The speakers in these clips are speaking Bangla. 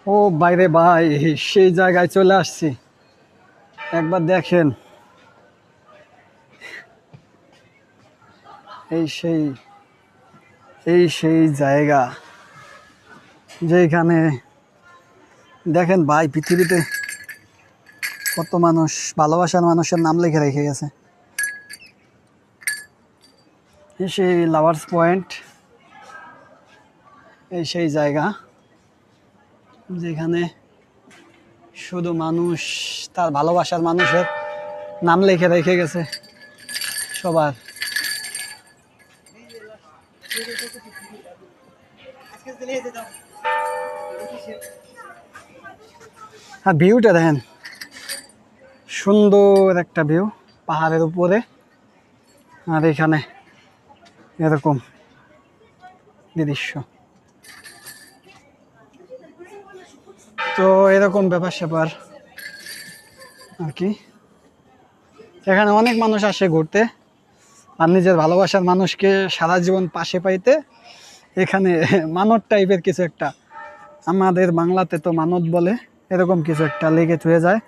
ও বাইরে ভাই, সেই জায়গায় চলে আসছি। একবার দেখেন, এই সেই এই সেই জায়গা যেখানে দেখেন ভাই, পৃথিবীতে কত মানুষ ভালোবাসার মানুষের নাম লিখে রেখে গেছে। এই সেই লাভার্স পয়েন্ট, এই সেই জায়গা যেখানে শুধু মানুষ তার ভালোবাসার মানুষের নাম লিখে রেখে গেছে সবার। আর ভিউটা দেখেন, সুন্দর একটা ভিউ পাহাড়ের উপরে, আর এখানে এরকম দৃশ্য। তো এরকম ব্যাপার স্যাপার আর কি। এখানে অনেক মানুষ আসে ঘুরতে আর নিজের ভালোবাসার মানুষকে সারা জীবন পাশে পাইতে। এখানে মানত টাইপের কিছু একটা, আমাদের বাংলাতে তো মানত বলে, এরকম কিছু একটা লেগে থুয়ে যায়।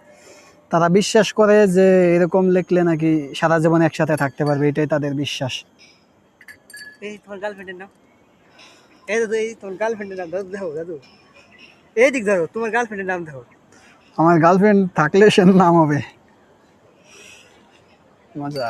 তারা বিশ্বাস করে যে এরকম লিখলে নাকি সারা জীবন একসাথে থাকতে পারবে, এটাই তাদের বিশ্বাস। এই তোমার গার্লফ্রেন্ডের নাম, এই দাদু, এই তোমার গার্লফ্রেন্ডের নাম দাদু, দেখো দাদু, এই দিক ধরো, তোমার গার্লফ্রেন্ডের নাম দেখো। আমার গার্লফ্রেন্ড থাকলে সে নাম হবে মজা।